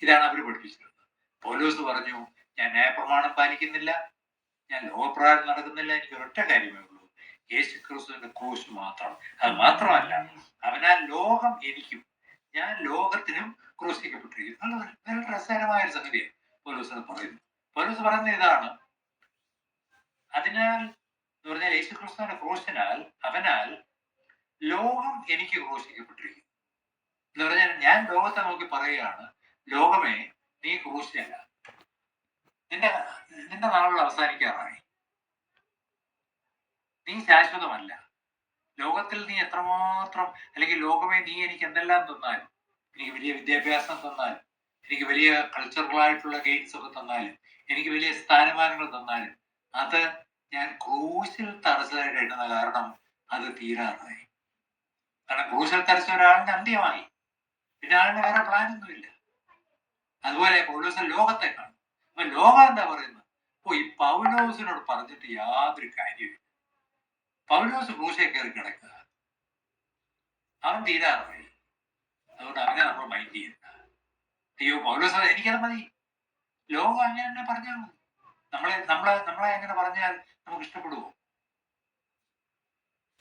S1: ഇതാണ് അവർ പഠിപ്പിച്ചിട്ടുള്ളത്. പൗലോസ് പറഞ്ഞു, ഞാൻ ന്യായപ്രമാണം പാലിക്കുന്നില്ല, ഞാൻ ലോകപ്രകാരം നടക്കുന്നില്ല, എനിക്ക് ഒരൊറ്റ കാര്യമേ ഉള്ളൂ, യേശുക്രിസ്തുവിന്റെ ക്രൂശ് മാത്രം. അത് മാത്രമല്ല, അവനാൽ ലോകം എനിക്കും ഞാൻ ലോകത്തിനും ക്രൂശിക്കപ്പെട്ടിരിക്കുന്നു. നല്ല രസകരമായ ഒരു സംഗതിയാണ് പൗലോസ് പറയുന്നു. പൗലോസ് പറയുന്ന ഇതാണ്, അതിനാൽ എന്ന് പറഞ്ഞാൽ യേശുക്രിസ്തുവിന്റെ ക്രൂശിനാൽ, അവനാൽ ലോകം എനിക്ക് ക്രൂശിക്കപ്പെട്ടിരിക്കുന്നു എന്ന് പറഞ്ഞാൽ ഞാൻ ലോകത്തെ നോക്കി പറയുകയാണ്, ലോകമേ നീ ക്രൂശിയല്ല, നിന്റെ നാളുകൾ അവസാനിക്കാറായി, നീ ശാശ്വതമല്ല. ലോകത്തിൽ നീ എത്രമാത്രം, അല്ലെങ്കിൽ ലോകമേ നീ എനിക്ക് എന്തെല്ലാം തന്നാലും, എനിക്ക് വലിയ വിദ്യാഭ്യാസം തന്നാലും, എനിക്ക് വലിയ കൾച്ചറലായിട്ടുള്ള ഗെയിംസ് ഒക്കെ തന്നാലും, എനിക്ക് വലിയ സ്ഥാനമാനങ്ങൾ തന്നാലും, അത് ഞാൻ ക്രൂശിൽ തറച്ചതായിട്ട് എണ്ണുന്ന കാരണം അത് തീരാറായി. കാരണം ക്രൂശിൽ തറച്ച ഒരാളിന്റെ അന്ത്യമായി, പിന്നെ ആളിന് വേറെ പ്ലാനൊന്നുമില്ല. അതുപോലെ പൗലോസ് ലോകത്തെ കാണും. അപ്പൊ ലോകം എന്താ പറയുന്നത്? ഈ പൗലോസിനോട് പറഞ്ഞിട്ട് യാതൊരു കാര്യമില്ല, പൗലോസ് ക്രൂശയെ കയറി കിടക്കുക, അവൻ തീരാറായി, അതുകൊണ്ട് അവനെ നമ്മൾ മൈൻഡ് ചെയ്യണ്ട. അയ്യോ പൗലോസ് എനിക്കത് മതി, ലോകം അങ്ങനെ തന്നെ പറഞ്ഞാൽ മതി. നമ്മളെ അങ്ങനെ പറഞ്ഞാൽ നമുക്ക് ഇഷ്ടപ്പെടുവോ?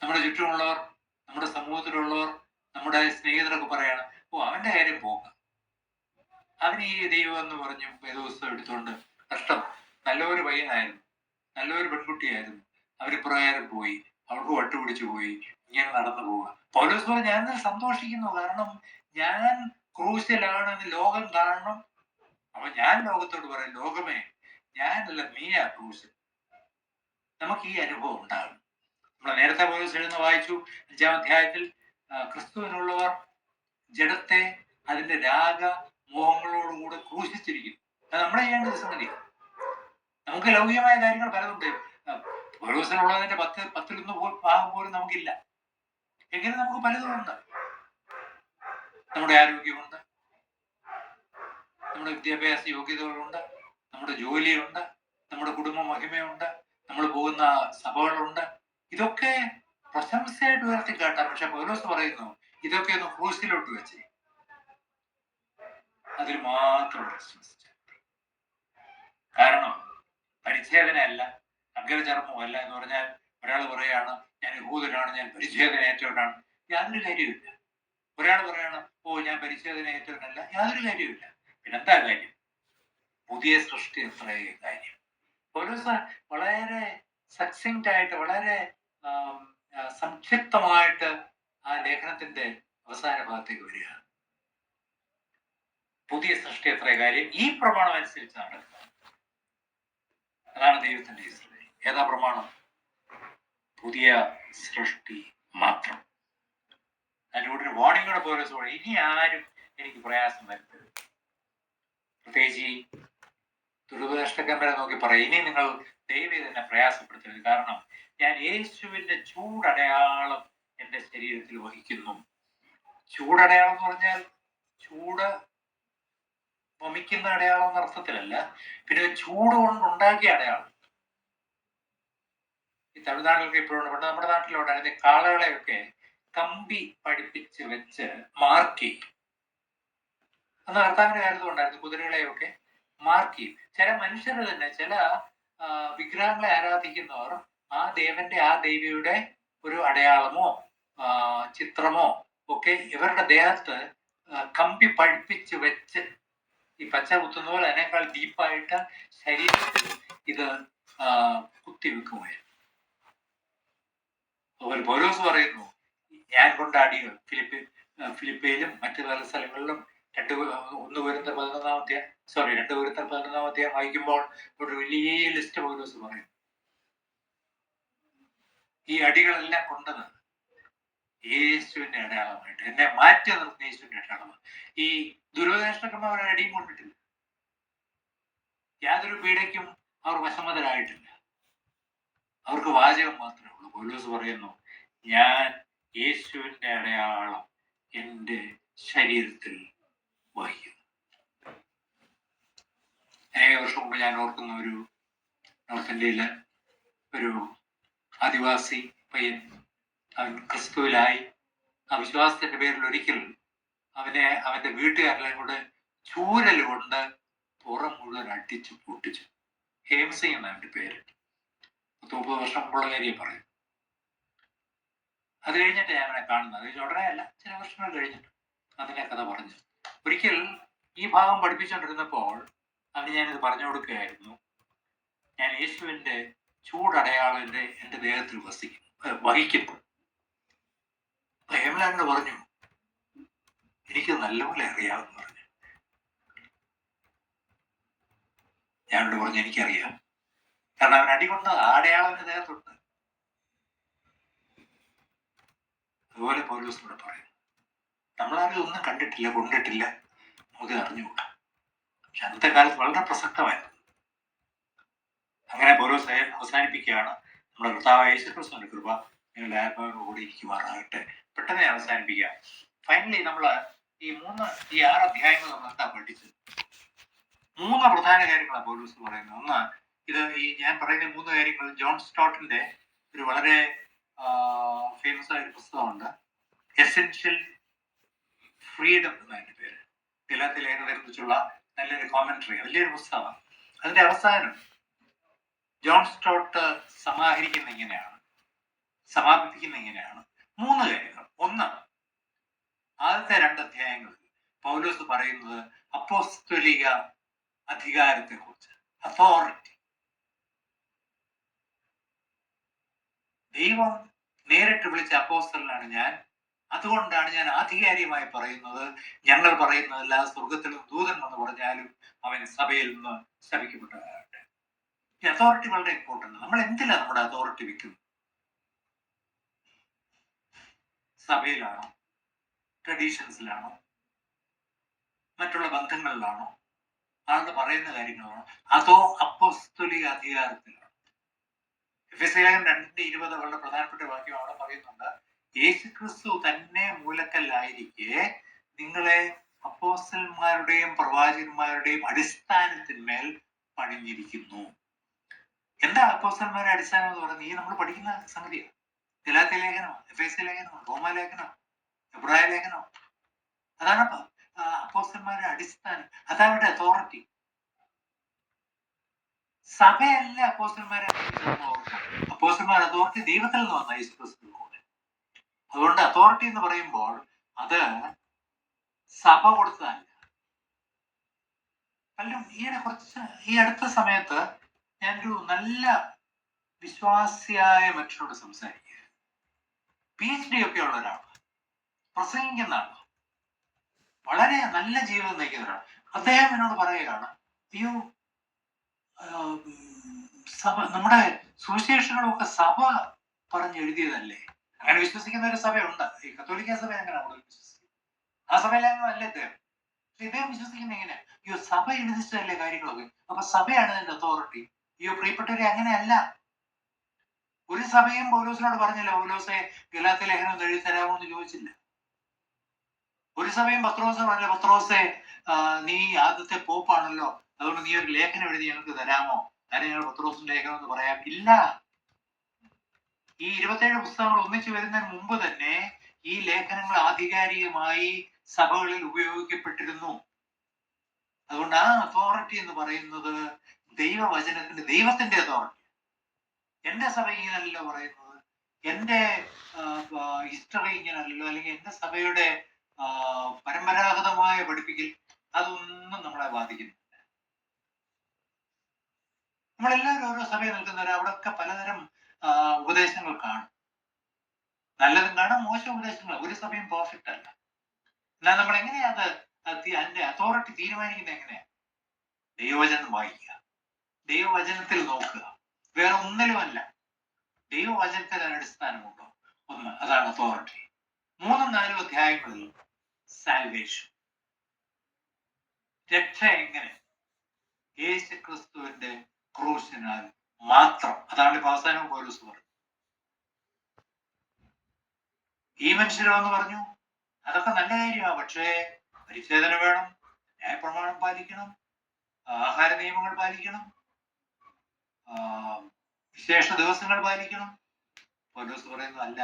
S1: നമ്മുടെ ചുറ്റുമുള്ളവർ, നമ്മുടെ സമൂഹത്തിലുള്ളവർ, നമ്മുടെ സ്നേഹിതരൊക്കെ പറയാണ്, അവന്റെ കാര്യം പോക, അവന് ഈ ദൈവം എന്ന് പറഞ്ഞു വേദപുസ്തകം എടുത്തുകൊണ്ട് കഷ്ടം, നല്ലൊരു പയ്യനായിരുന്നു, നല്ലൊരു പെൺകുട്ടിയായിരുന്നു, അവര് പ്രകാരം പോയി, അവൾക്ക് വട്ടുപിടിച്ചു പോയി, ഇങ്ങനെ നടന്നു പോവുക. പൗലോസ് പറഞ്ഞു, ഞാൻ സന്തോഷിക്കുന്നു, കാരണം ഞാൻ ക്രൂശിലാണെന്ന് ലോകം കാണണം. അപ്പൊ ഞാൻ ലോകത്തോട് പറയാം, ലോകമേ ഞാനല്ല, നീയാ ക്രൂശിൽ. നമുക്ക് ഈ അനുഭവം ഉണ്ടാകും. നമ്മൾ നേരത്തെ പൗലോസ് എഴുതുന്ന വായിച്ചു 5-ാം അധ്യായത്തിൽ, ക്രിസ്തുവിനുള്ളവർ ജഡത്തെ അതിന്റെ രാഗമോഹങ്ങളോടുകൂടെ ക്രൂശിച്ചിരിക്കുന്നു. അത് നമ്മളെ ചെയ്യേണ്ട സംഗതിയാണ്. നമുക്ക് ലൗകികമായ കാര്യങ്ങൾ പലതുണ്ട്. പൗലോസിനുള്ളതിന്റെ പത്തിലൊന്ന് ഭാഗം പോലും നമുക്കില്ല. എങ്ങനെ നമുക്ക് പലതുമുണ്ട്. നമ്മുടെ ആരോഗ്യമുണ്ട്, നമ്മുടെ വിദ്യാഭ്യാസ യോഗ്യതകളുണ്ട്, നമ്മുടെ ജോലിയുണ്ട്, നമ്മുടെ കുടുംബ മഹിമയുണ്ട്, നമ്മൾ പോകുന്ന സഭകളുണ്ട്. ഇതൊക്കെ പ്രശംസയായിട്ട് ഉയർത്തി കേട്ടാം. പക്ഷെ പൗലോസ് പറയുന്നു ഇതൊക്കെ ഒന്ന് ക്രൂസിലോട്ട് വെച്ച് അതിൽ മാത്രം പ്രശംസിച്ചു. കാരണം പരിച്ഛേദനയല്ല, അഗ്രചർമ്മമല്ല എന്ന് പറഞ്ഞാൽ ഒരാൾ പറയാണ് ഞാൻ യഹൂദനാണ്, ഞാൻ പരിച്ഛേദന ഏറ്റവനാണ്, യാതൊരു കാര്യമില്ല. ഒരാൾ പറയാണ് ഓ ഞാൻ പരിച്ഛേദന ഏറ്റവനല്ല, യാതൊരു കാര്യമില്ല. പിന്നെന്താ കാര്യം? പുതിയ സൃഷ്ടി എത്രേ കാര്യം. പൗലോസ് വളരെ സക്സിന്റ് ആയിട്ട്, വളരെ സംക്ഷിപ്തമായിട്ട് ആ ലേഖനത്തിന്റെ അവസാന ഭാഗത്തേക്ക് വരിക. പുതിയ സൃഷ്ടി എത്രേ കാര്യം, ഈ പ്രമാണം അനുസരിച്ചാണ്. അതാണ് ദൈവത്തിന്റെ ഇസ്രായേൽ. ഏതാ പ്രമാണം? പുതിയ സൃഷ്ടി മാത്രം. അതിലൂടെ ഒരു വാർണിംഗ് കൂടെ പൗലോസ് പറയും, ഇനി ആരും എനിക്ക് പ്രയാസം വരുത്തരുത്. പ്രത്യേകിച്ച് ഈ ദുരുപദേഷ്ടക്കാരെ നോക്കി പറയും, ഇനി നിങ്ങൾ ദൈവം തന്നെ പ്രയാസപ്പെടുത്തരുത്. കാരണം ഞാൻ യേശുവിന്റെ ചൂടടയാളം എന്റെ ശരീരത്തിൽ വഹിക്കുന്നു. ചൂടടയാളം എന്ന് പറഞ്ഞാൽ ചൂട് വമിക്കുന്ന അടയാളം എന്ന അർത്ഥത്തിലല്ല, പിന്നെ ചൂട് കൊണ്ടുണ്ടാക്കിയ അടയാളം. ഈ തമിഴ്നാട്ടിലൊക്കെ ഇപ്പോഴും പണ്ട് നമ്മുടെ നാട്ടിലുണ്ടായിരുന്ന കാളകളെയൊക്കെ കമ്പി പഠിപ്പിച്ച് വെച്ച് മാർക്ക് ചെയ്യും. അന്ന് കർത്താവിന്റെ കാര്യത്തിൽ ഉണ്ടായിരുന്നു. കുതിരകളെയൊക്കെ മാർക്ക് ചെയ്യും. ചില മനുഷ്യർ തന്നെ, ചില വിഗ്രഹങ്ങളെ ആരാധിക്കുന്നവർ ആ ദേവന്റെ, ആ ദേവിയുടെ ഒരു അടയാളമോ ചിത്രമോ ഒക്കെ ഇവരുടെ ദേഹത്ത് കമ്പി പഠിപ്പിച്ച് വെച്ച് ഈ പച്ച കുത്തുന്ന പോലെ അതിനേക്കാൾ ഡീപ്പായിട്ട് ശരീരത്തിൽ ഇത് കുത്തിവെക്കുമായിരുന്നു. അതുപോലെ പൗലോസ് പറയുന്നു, ഞാൻ കൊണ്ട അടികൾ ഫിലിപ്പയിലും മറ്റു പല സ്ഥലങ്ങളിലും 2 കൊരിന്ത്യർ 11 വായിക്കുമ്പോൾ ഒരു വലിയ ലിസ്റ്റ് പൗലോസ് പറയും. ഈ അടികളെല്ലാം കൊണ്ടത് യേശുവിന്റെ അടയാളമായിട്ട്, എന്നെ മാറ്റി നിർത്തുന്ന യേശുവിന്റെ അടയാളമാണ്. ഈ ദുരുപദേഷ്ടന്മാർ അടിയും കൊണ്ടിട്ടില്ല, യാതൊരു പീഡയ്ക്കും അവർ വശമതരായിട്ടില്ല. അവർക്ക് വാചകം മാത്രമേ ഉള്ളൂ. പൗലോസ് പറയുന്നു, ഞാൻ യേശുവിന്റെ അടയാളം എൻ്റെ ശരീരത്തിൽ വഹിക്കുന്നു. അനേക വർഷം മുമ്പ് ഞാൻ ഓർക്കുന്ന ഒരു നോർത്ത് ഇന്ത്യയിലെ ഒരു ആദിവാസി പയ്യൻ, അവൻ ക്രിസ്തുവിലായി. ആ വിശ്വാസത്തിന്റെ പേരിൽ ഒരിക്കൽ അവന്റെ വീട്ടുകാരെല്ലാം കൂടെ ചൂരൽ കൊണ്ട് പുറം മുഴുവൻ അടിച്ചു പൊട്ടിച്ചു. ഹേംസിംഗ് എന്ന അവന്റെ പേര്. 30 വർഷം മുമ്പുള്ള കാര്യം പറയും. അത് കഴിഞ്ഞിട്ട് ഞാൻ അവനെ കാണുന്നത്, അത് ഉടനെ അല്ല, ചില വർഷങ്ങൾ കഴിഞ്ഞിട്ട് അതിനെ കഥ പറഞ്ഞു. ഒരിക്കൽ ഈ ഭാഗം പഠിപ്പിച്ചുകൊണ്ടിരുന്നപ്പോൾ അവന് ഞാനിത് പറഞ്ഞു കൊടുക്കുകയായിരുന്നു. ഞാൻ യേശുവിന്റെ ചൂടടയാളം എൻ്റെ ദേഹത്തിൽ വഹിക്കുന്നു. ഹേമലാനോട് പറഞ്ഞു, എനിക്ക് നല്ലപോലെ അറിയാമെന്ന് പറഞ്ഞു. ഞാനോട് പറഞ്ഞു എനിക്കറിയാം, കാരണം അവൻ അടികൊണ്ട് അടയാളം എൻ്റെ ദേഹത്തുണ്ട്. അതുപോലെ പൗലോസിനോട് പറയും, നമ്മളാരും ഒന്നും കണ്ടിട്ടില്ല, കൊണ്ടിട്ടില്ല, നമുക്ക് അറിഞ്ഞുകൂടാ. പക്ഷെ അന്നത്തെ കാലത്ത് വളരെ പ്രസക്തമായിരുന്നു. അങ്ങനെ പൗലോസ് അവസാനിപ്പിക്കുകയാണ്. നമ്മുടെ കർത്താവായ യേശുക്രിസ്തുവിന്റെ കൃപ നിങ്ങളുടെ ആത്മാവിനോട് ഇരിക്കുമാറാകട്ടെ. പെട്ടെന്ന് അവസാനിപ്പിക്കുക. ഫൈനലി നമ്മൾ ഈ 6 അധ്യായങ്ങൾ നമ്മൾ എന്താ പഠിച്ചത്? 3 പ്രധാന കാര്യങ്ങളാണ് പൗലോസ് പറയുന്നത്. ഒന്ന്, ഈ ഞാൻ പറയുന്ന 3 കാര്യങ്ങൾ ജോൺ സ്റ്റോട്ടിന്റെ ഒരു വളരെ ഫേമസ് ആയ ഒരു പുസ്തകമുണ്ട്, എസെൻഷ്യൽ ഫ്രീഡം എന്നതിന്റെ പേര്. ഗലാത്യ ലേഖനത്തെ കുറിച്ചുള്ള നല്ലൊരു കോമന്ററി, വലിയൊരു പുസ്തകമാണ്. അതിന്റെ അവസാനം ജോൺ സ്റ്റോട്ട് സമാപിപ്പിക്കുന്ന ഇങ്ങനെയാണ്. 3 കാര്യങ്ങൾ. ഒന്ന്, ആദ്യത്തെ 2 അധ്യായങ്ങളിൽ പൗലോസ് പറയുന്നത് അപ്പോസ്തലിക അധികാരത്തെ കുറിച്ച്, അതോറിറ്റി. ദൈവം നേരിട്ട് വിളിച്ച അപ്പോസ്തലനാണ് ഞാൻ, അതുകൊണ്ടാണ് ഞാൻ ആധികാരികമായി പറയുന്നത്, ഞങ്ങൾ പറയുന്നതല്ല, സ്വർഗത്തിൽ ദൂതൻ എന്ന് പറഞ്ഞാലും അവൻ സഭയിൽ നിന്ന് ശപിക്കപ്പെട്ടവരാകട്ടെ. ഈ അതോറിറ്റി വളരെ ഇമ്പോർട്ടൻ്റ്. നമ്മൾ എന്തിനാണ് നമ്മുടെ അതോറിറ്റി വെക്കുന്നത്? സഭയിലാണോ, ട്രഡീഷൻസിലാണോ, മറ്റുള്ള ബന്ധങ്ങളിലാണോ, ആണെന്ന് പറയുന്ന കാര്യങ്ങളാണോ, അതോ അപ്പോസ്തലിക അധികാരത്തിലാണോ? എഫെസ്യർ 2:20 വളരെ പ്രധാനപ്പെട്ട വാക്യം അവിടെ പറയുന്നുണ്ട്. യേശുക്രിസ്തു തന്നെ മൂലക്കല്ലായിരിക്കെ നിങ്ങളെ അപ്പോസ്തലന്മാരുടെയും പ്രവാചകന്മാരുടെയും അടിസ്ഥാനത്തിന്മേൽ പണിഞ്ഞിരിക്കുന്നു. എന്താ അപ്പോസ്തലന്മാരുടെ അടിസ്ഥാനം എന്ന് പറയുന്നത്? ഈ നമ്മൾ പഠിക്കുന്ന സംഗതിയാണ്. ഗലാത്യ ലേഖനം, എഫെസ്യ ലേഖനം, റോമാലേഖനം, എബ്രായ ലേഖനം. അതാണ് അപ്പോസ്തലന്മാരുടെ അടിസ്ഥാനം. അതവരുടെ അതോറിറ്റി. സഭയല്ല അപ്പോസ്തലന്മാരെ. അപ്പോസ്തലന്മാർ അതോറിറ്റി ദൈവത്തിൽ നിന്ന് വന്ന യേശുക്രിസ്തുവിലൂടെ. അതുകൊണ്ട് അതോറിറ്റി എന്ന് പറയുമ്പോൾ അത് സഭ കൊടുത്തതല്ല. പലരും ഈ അടുത്ത സമയത്ത് ഞാനൊരു നല്ല വിശ്വാസിയായ മനുഷ്യനോട് സംസാരിക്കുക. PhD ഒക്കെ ഉള്ള ഒരാളാണ്, പ്രസംഗിക്കുന്ന ആളാണ്, വളരെ നല്ല ജീവിതം നയിക്കുന്ന ഒരാൾ. അദ്ദേഹം എന്നോട് പറയുകയാണ്, അയ്യോ സഭ, നമ്മുടെ സുവിശേഷങ്ങളൊക്കെ സഭ പറഞ്ഞെഴുതിയതല്ലേ? അങ്ങനെ വിശ്വസിക്കുന്ന ഒരു സഭയുണ്ട്. ഈ കത്തോലിക്ക സഭ അങ്ങനെ വിശ്വസിക്കും. ആ സഭയിലൊന്നും അല്ല ഇദ്ദേഹം. പക്ഷെ ഇദ്ദേഹം വിശ്വസിക്കുന്ന എങ്ങനെ? അയ്യോ സഭ എഴുതിച്ചതല്ലേ കാര്യങ്ങളൊക്കെ, അപ്പൊ സഭയാണ് അതിന്റെ അതോറിറ്റി. അയ്യോ പ്രിയപ്പെട്ടവരെ, അങ്ങനെയല്ല. ഒരു സഭയും പൗലോസിനോട് പറഞ്ഞില്ല, പൗലോസെ ഗലാത്യ ലേഖനം എഴുതി തരാമോ എന്ന് ചോദിച്ചില്ല. ഒരു സഭയും പത്രോസ് പറഞ്ഞില്ല, പത്രോസെ നീ ആദ്യത്തെ പോപ്പാണല്ലോ, അതുകൊണ്ട് നീ ഒരു ലേഖനം എഴുതി ഞങ്ങൾക്ക് തരാമോ, അതിന് ഞങ്ങൾ പത്രോസിന്റെ ലേഖനം എന്ന് പറയാം. ഇല്ല. ഈ 27 പുസ്തകങ്ങൾ ഒന്നിച്ചു വരുന്നതിന് മുമ്പ് തന്നെ ഈ ലേഖനങ്ങൾ ആധികാരികമായി സഭകളിൽ ഉപയോഗിക്കപ്പെട്ടിരുന്നു. അതുകൊണ്ട് ആ അതോറിറ്റി എന്ന് പറയുന്നത് ദൈവത്തിന്റെ അതോറിറ്റി. എന്റെ സഭ ഇങ്ങനല്ലോ പറയുന്നത്, എന്റെ ഹിസ്റ്ററി ഇങ്ങനല്ലോ, അല്ലെങ്കിൽ എന്റെ സഭയുടെ പരമ്പരാഗതമായ പഠിപ്പിക്കൽ, അതൊന്നും നമ്മളെ ബാധിക്കുന്നില്ല. നമ്മളെല്ലാവരും ഓരോ സഭയിൽ നിൽക്കുന്നവർ, അവിടെയൊക്കെ പലതരം ഉപദേശങ്ങൾ കാണും. നല്ലതും കാണും, മോശം ഉപദേശങ്ങൾ. ഒരു സഭയും പെർഫെക്റ്റ് അല്ല. എന്നാൽ നമ്മൾ എങ്ങനെയാ അതിന്റെ അതോറിറ്റി തീരുമാനിക്കുന്നത്? എങ്ങനെയാ? ദൈവവചനം വായിക്കുക, ദൈവവചനത്തിൽ നോക്കുക, വേറെ ഒന്നിലുമല്ല. ദൈവവചനത്തിൽ അടിസ്ഥാനമുണ്ടോ? ഒന്ന്, അതാണ് അതോറിറ്റി. 3-4 അധ്യായങ്ങളിൽ സാൽവേഷൻ, രക്ഷ എങ്ങനെ? യേശുക്രിസ്തുവിന്റെ ക്രൂശിനാൽ മാത്രം. അതാണ് ഇപ്പൊ അവസാനം പൗലോസ് പറഞ്ഞു. ഈ മനുഷ്യരെന്ന് പറഞ്ഞു, അതൊക്കെ നല്ല കാര്യമാണ്, പക്ഷേ പരിച്ഛേദന വേണം, ന്യായപ്രമാണം പാലിക്കണം, ആഹാര നിയമങ്ങൾ പാലിക്കണം, വിശേഷ ദിവസങ്ങൾ പാലിക്കണം. പൗലോസ് പറയുന്നു, അല്ല,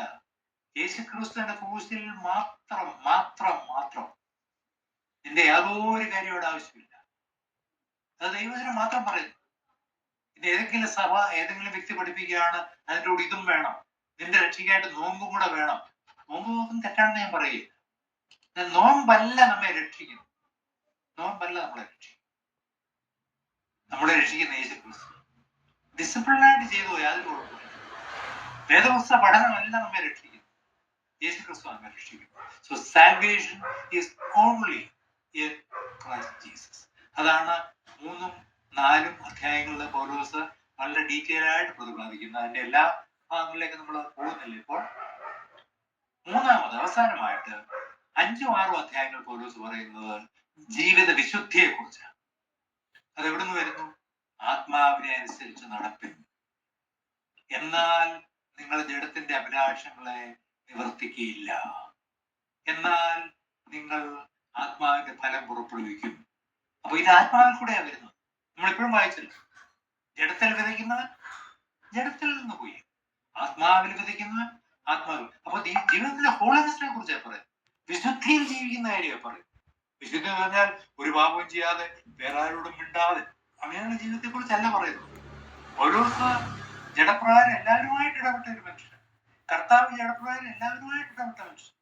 S1: യേശുക്രിസ്തുവിന്റെ ക്രൂശിൽ മാത്രം മാത്രം മാത്രം നിന്റെ യാതൊരു കാര്യയോട് ആവശ്യമില്ല. അത് ദൈവത്തിന് മാത്രം പറയുന്നു. ഇത് ഏതെങ്കിലും സഭ, ഏതെങ്കിലും വ്യക്തി പഠിപ്പിക്കുകയാണ്, അതിൻ്റെ കൂടെ ഇതും വേണം, നിന്റെ രക്ഷയ്ക്കായിട്ട് നോമ്പും കൂടെ വേണം. നോമ്പ് തെറ്റാണെന്ന് ഞാൻ പറയില്ല. നോമ്പല്ല നമ്മെ രക്ഷിക്കുന്നു. നോമ്പല്ല നമ്മളെ രക്ഷിക്കും. നമ്മളെ രക്ഷിക്കുന്ന യേശുക്രിസ്തു. ഡിസിപ്ലിനായിട്ട് ചെയ്തു യാതൊരു കുഴപ്പമില്ല. വേദപുസ്തക പഠനമല്ല നമ്മെ രക്ഷിക്കുന്നു, യേശുക്രിസ്തു നമ്മെ രക്ഷിക്കുന്നു. So salvation is only in Christ Jesus. അതാണ് 3-4 അധ്യായങ്ങളിലെ പൗലോസ് വളരെ ഡീറ്റെയിൽ ആയിട്ട് പ്രതിപാദിക്കുന്നത്. അതിന്റെ എല്ലാ ഭാഗങ്ങളിലേക്ക് നമ്മൾ പോകുന്നില്ല ഇപ്പോൾ. മൂന്നാമത് അവസാനമായിട്ട് 5-6 അധ്യായങ്ങൾ പൗലോസ് പറയുന്നത് ജീവിത വിശുദ്ധിയെ കുറിച്ചാണ്. അത് എവിടുന്ന് വരുന്നു? ആത്മാവിനെ അനുസരിച്ച് നടപ്പിൻ, എന്നാൽ നിങ്ങൾ ജഡത്തിന്റെ അഭിലാഷങ്ങളെ നിവർത്തിക്കുകയില്ല. എന്നാൽ നിങ്ങൾ ആത്മാവിന്റെ ഫലം പുറപ്പെടുവിക്കും. അപ്പൊ ഇത് ആത്മാവിൽ കൂടെയാണ് വരുന്നത്. നമ്മളിപ്പോഴും വായിച്ചല്ലോ, ജഡത്തിൽ വിതയ്ക്കുന്നവൻ ജഡത്തിൽ നിന്ന് പോയി, ആത്മാവിൽ വിതയ്ക്കുന്നവൻ ആത്മാവിൽ. അപ്പൊ ജീവിതത്തിന്റെ ഹോളിനെസിനെ കുറിച്ചാണ് പറയുന്നത്. വിശുദ്ധിയിൽ ജീവിക്കുന്ന കാര്യമാണ് പറയുന്നത്. വിശുദ്ധി എന്ന് പറഞ്ഞാൽ ഒരു പാപവും ചെയ്യാതെ, വേറെ ആരോടും മിണ്ടാതെ, അങ്ങനെയുള്ള ജീവിതത്തെ കുറിച്ചല്ല പറയുന്നത്. ഓരോ ജഡപ്രകാരം എല്ലാവരുമായിട്ട് ഇടപെട്ട ഒരു മനുഷ്യൻ. കർത്താവ് ജഡപ്രകാരം എല്ലാവരുമായിട്ട് ഇടപെട്ട മനുഷ്യൻ.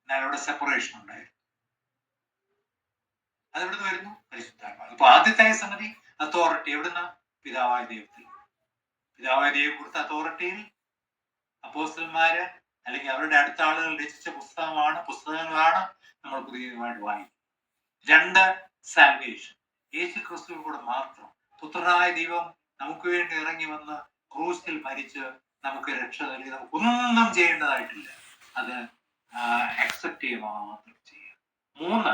S1: എന്നാൽ അവിടെ സെപ്പറേഷൻ ഉണ്ടായിരുന്നു. അതെവിടുന്ന് വരുന്നു? പരിശുദ്ധാത്മാവ്. അപ്പൊ ആദ്യത്തെ സംഗതി അതോറിറ്റി എവിടുന്ന? പിതാവായ ദൈവത്തിൽ. പിതാവായ ദൈവം കൊടുത്ത അതോറിറ്റിയിൽ അപ്പോസ്തലന്മാര് അല്ലെങ്കിൽ അവരുടെ അടുത്ത ആളുകൾ രചിച്ച പുസ്തകങ്ങളാണ് നമ്മൾ പുതിയതുമായിട്ട് വായിക്കുന്നത്. 2, സാൽവേഷൻ. യേശു ക്രിസ്തുവിൽ കൂടെ മാത്രം പുത്രനായ ദൈവം നമുക്ക് വേണ്ടി ഇറങ്ങി വന്ന് ക്രൂസിൽ മരിച്ച് നമുക്ക് രക്ഷ നൽകി. നമുക്കൊന്നും ചെയ്യേണ്ടതായിട്ടില്ല, അത് അക്സെപ്റ്റ് ചെയ്യുക മാത്രം ചെയ്യുക. 3,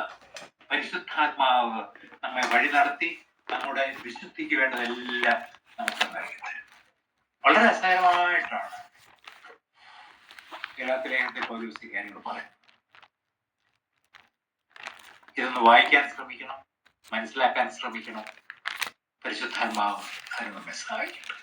S1: പരിശുദ്ധാത്മാവ് നമ്മെ വഴി നടത്തി നമ്മുടെ വിശുദ്ധിക്ക് വേണ്ടതെല്ലാം നമുക്ക് നൽകി തരും. വളരെ രസകരമായിട്ടാണ് ഗലാത്യലേഖനത്തിൽ പൗലോസ് ഈ കാര്യങ്ങൾ പറയുന്നത്. ഇതൊന്ന് വായിക്കാൻ ശ്രമിക്കണം, മനസ്സിലാക്കാൻ ശ്രമിക്കണം. പരിശുദ്ധാത്മാവ് അതിന് നമ്മെ സഹായിക്കട്ടെ.